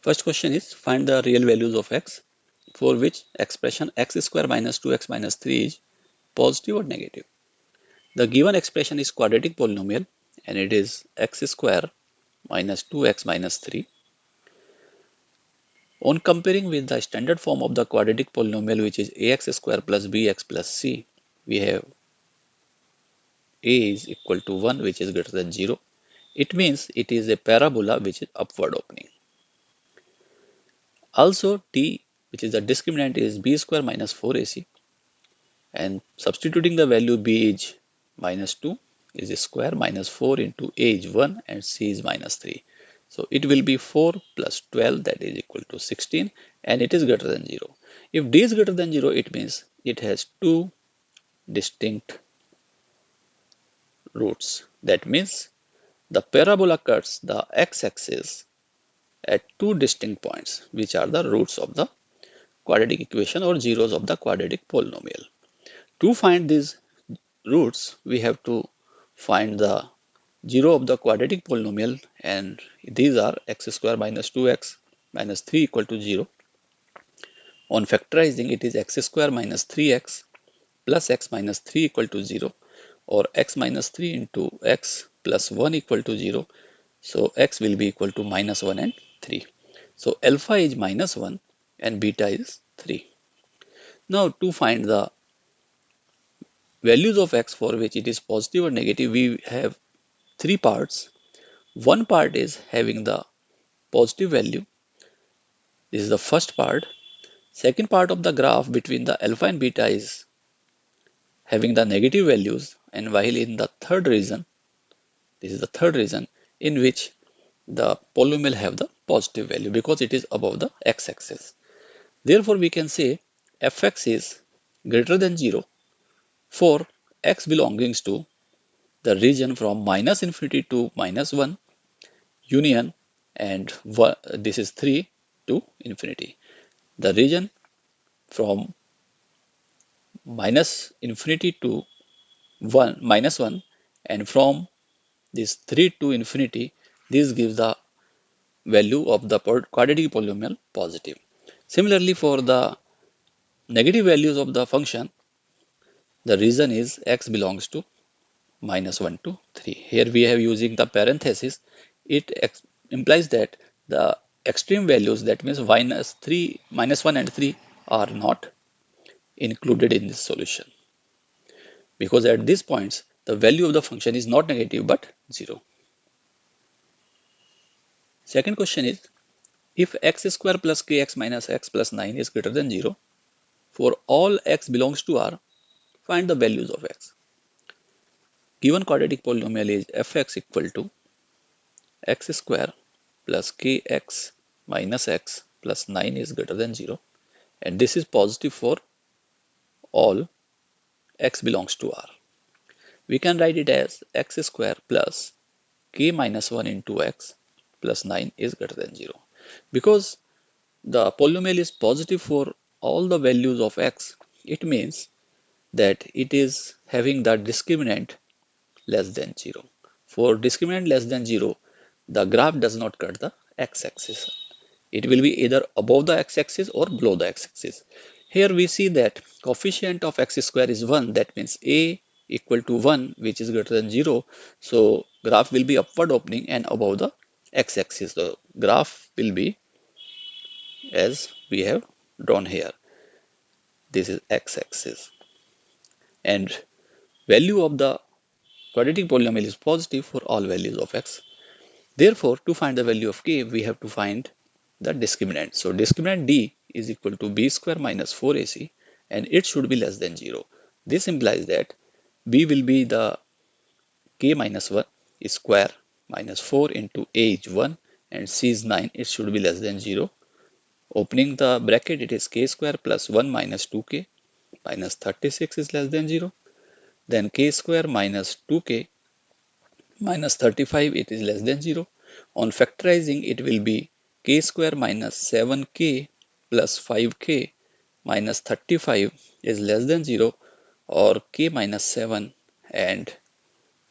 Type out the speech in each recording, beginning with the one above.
First question is find the real values of x for which expression x square minus 2x minus 3 is positive or negative. The given expression is quadratic polynomial and it is x square minus 2x minus 3. On comparing with the standard form of the quadratic polynomial, which is ax square plus bx plus c, we have a is equal to 1, which is greater than 0. It means it is a parabola which is upward opening. Also t, which is the discriminant, is b square minus 4ac, and substituting the value b is minus 2 is a square minus 4 into a is 1 and c is minus 3. So it will be 4 plus 12, that is equal to 16, and it is greater than 0. If d is greater than 0, it means it has two distinct roots. That means the parabola cuts the x-axis at two distinct points, which are the roots of the quadratic equation or zeros of the quadratic polynomial. To find these roots, we have to find the zero of the quadratic polynomial, and these are x square minus 2x minus 3 equal to 0. On factorizing, it is x square minus 3x plus x minus 3 equal to 0, or x minus 3 into x plus 1 equal to 0. So x will be equal to minus 1 and 3. So alpha is minus 1 and beta is 3. Now to find the values of x for which it is positive or negative, we have three parts. One part is having the positive value. This is the first part. Second part of the graph between the alpha and beta is having the negative values, and while in the third region, this is the third region in which the polynomial have the positive value because it is above the x-axis. Therefore, we can say fx is greater than 0 for x belonging to the region from minus infinity to minus 1 union, and this is 3 to infinity. The region from minus infinity to 1 minus 1, and from this 3 to infinity, this gives the value of the quadratic polynomial positive. Similarly, for the negative values of the function, the region is x belongs to minus 1 to 3. Here we have using the parenthesis. It implies that the extreme values, that means minus 1 and 3 are not included in this solution, because at these points the value of the function is not negative but 0. Second question is, if x square plus kx minus x plus 9 is greater than 0, for all x belongs to R, find the values of x. Given quadratic polynomial is fx equal to x square plus kx minus x plus 9 is greater than 0, and this is positive for all x belongs to R. We can write it as x square plus k minus 1 into x plus 9 is greater than 0. Because the polynomial is positive for all the values of x, it means that it is having the discriminant less than 0. For discriminant less than 0, the graph does not cut the x-axis. It will be either above the x-axis or below the x-axis. Here we see that coefficient of x square is 1, that means a equal to 1, which is greater than 0. So graph will be upward opening and above the x-axis. The graph will be as we have drawn here. This is x-axis, and value of the quadratic polynomial is positive for all values of x. Therefore, to find the value of k, we have to find the discriminant. So discriminant d is equal to b square minus 4ac, and it should be less than 0. This implies that b will be the k minus 1 square minus 4 into a is 1 and c is 9. It should be less than 0. Opening the bracket, it is k square plus 1 minus 2k minus 36 is less than 0. Then k square minus 2k minus 35, it is less than 0. On factorizing, it will be k square minus 7k plus 5k minus 35 is less than 0, or k minus 7 and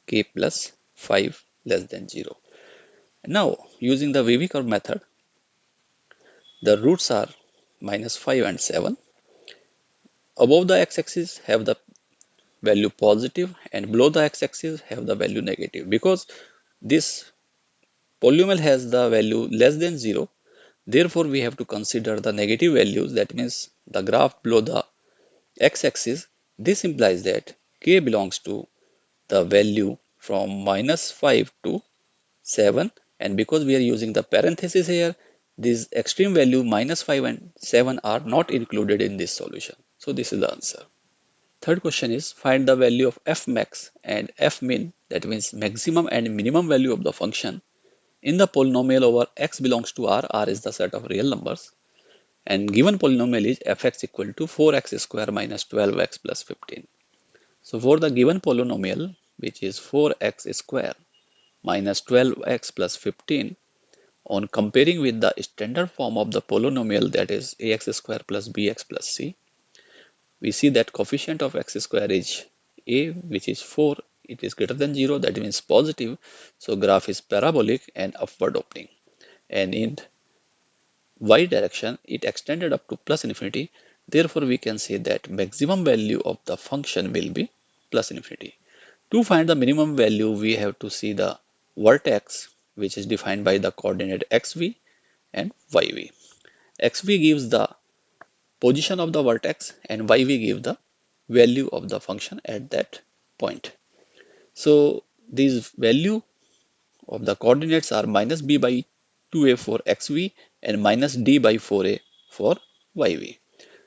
k plus 5 less than 0. Now, using the Wavy curve method, The roots are minus 5 and 7. Above the x-axis have the value positive and below the x-axis have the value negative. Because this polynomial has the value less than 0, therefore we have to consider the negative values. That means the graph below the x-axis. This implies that k belongs to the value from minus 5 to 7, and because we are using the parenthesis here, this extreme value minus 5 and 7 are not included in this solution. So this is the answer. Third question is find the value of f max and f min, that means maximum and minimum value of the function in the polynomial over x belongs to R. R is the set of real numbers, and given polynomial is fx equal to 4x square minus 12x plus 15. So for the given polynomial, which is 4x square minus 12x plus 15, on comparing with the standard form of the polynomial, that is ax square plus bx plus c, we see that coefficient of x square is a, which is 4. It is greater than 0, that means positive. So graph is parabolic and upward opening. And in y direction, it extended up to plus infinity. Therefore, we can say that maximum value of the function will be plus infinity. To find the minimum value, we have to see the vertex, which is defined by the coordinate xv and yv. Xv gives the position of the vertex and yv give the value of the function at that point. So these value of the coordinates are minus b by 2a for xv and minus d by 4a for yv.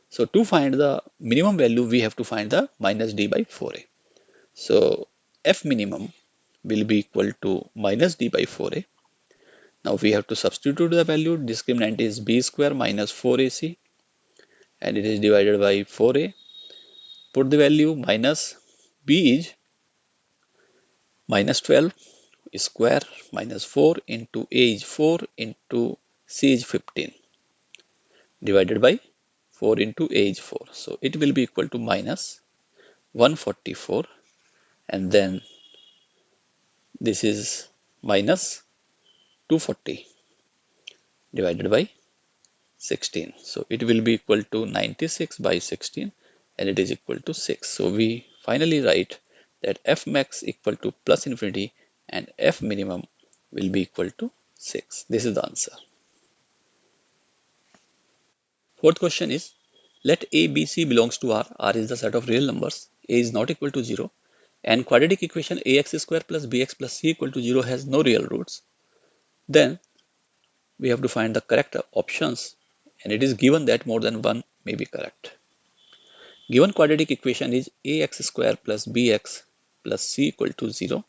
So to find the minimum value, we have to find the minus d by 4a. So f minimum will be equal to minus d by 4a. Now we have to substitute the value. Discriminant is b square minus 4ac and it is divided by 4a. Put the value. Minus b is minus 12 square minus 4 into a is 4 into c is 15 divided by 4 into a is 4. So it will be equal to minus 144, and then this is minus 240 divided by 16. So it will be equal to 96 by 16 and it is equal to 6. So we finally write that f max equal to plus infinity and f minimum will be equal to 6. This is the answer. Fourth question is, let a, b, c belongs to R. R is the set of real numbers. A is not equal to 0 and quadratic equation ax square plus bx plus c equal to 0 has no real roots. Then we have to find the correct options, and it is given that more than one may be correct. Given quadratic equation is ax square plus bx plus c equal to 0,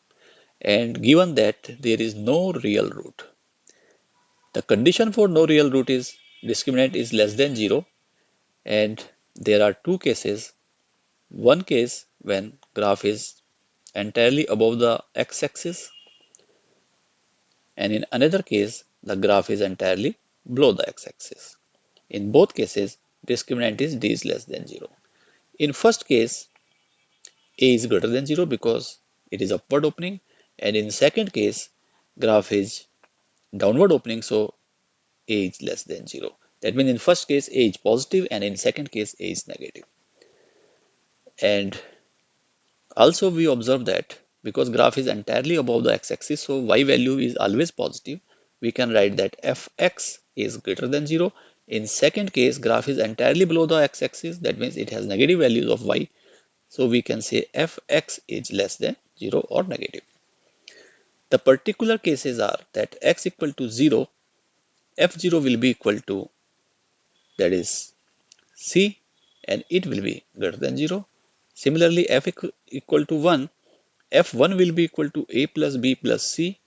and given that there is no real root. The condition for no real root is discriminant is less than 0, and there are two cases. One case when graph is entirely above the x-axis, and in another case the graph is entirely below the x-axis. In both cases, discriminant is d is less than 0. In first case, a is greater than 0 because it is upward opening, and in second case, graph is downward opening, so a is less than 0. That means in first case a is positive and in second case a is negative. And also we observe that because graph is entirely above the x-axis, so y value is always positive. We can write that fx is greater than 0. In second case, graph is entirely below the x-axis. That means it has negative values of y. So we can say fx is less than 0 or negative. The particular cases are that x equal to 0, f0 will be equal to, that is c, and it will be greater than 0. Similarly, f equal to 1, f1 will be equal to a plus b plus c,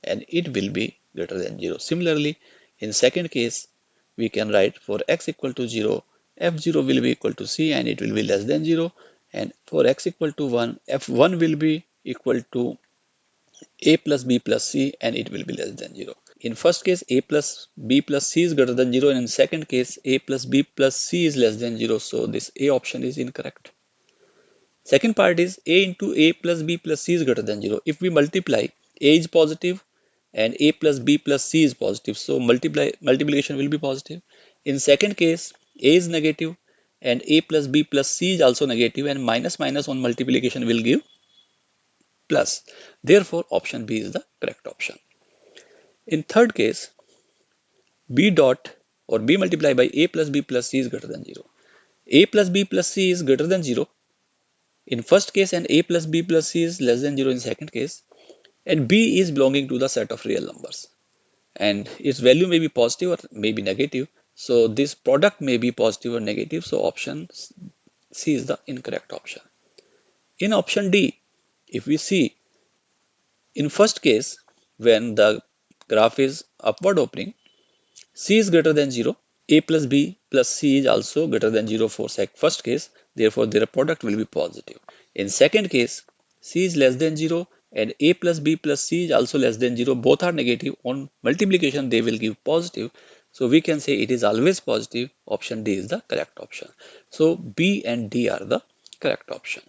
and it will be greater than 0. Similarly, in second case, we can write for x equal to 0, f0 will be equal to c and it will be less than 0. And for x equal to 1, f1 will be equal to a plus b plus c and it will be less than 0. In first case, a plus b plus c is greater than 0, and in second case, a plus b plus c is less than 0. So this a option is incorrect. Second part is a into a plus b plus c is greater than 0. If we multiply, a is positive and a plus b plus c is positive. So multiplication will be positive. In second case, A is negative and A plus B plus C is also negative, and minus minus on multiplication will give plus. Therefore, option B is the correct option. In third case, B dot or B multiplied by A plus B plus C is greater than 0. A plus B plus C is greater than 0 in first case, and A plus B plus C is less than 0 in second case, and B is belonging to the set of real numbers, and its value may be positive or may be negative. So this product may be positive or negative. So option C is the incorrect option. In option D, if we see, in first case, when the graph is upward opening, C is greater than 0. A plus B plus C is also greater than 0 for first case. Therefore, their product will be positive. In second case, C is less than 0 and A plus B plus C is also less than 0. Both are negative. On multiplication, they will give positive. So we can say it is always positive. Option D is the correct option. So B and D are the correct option.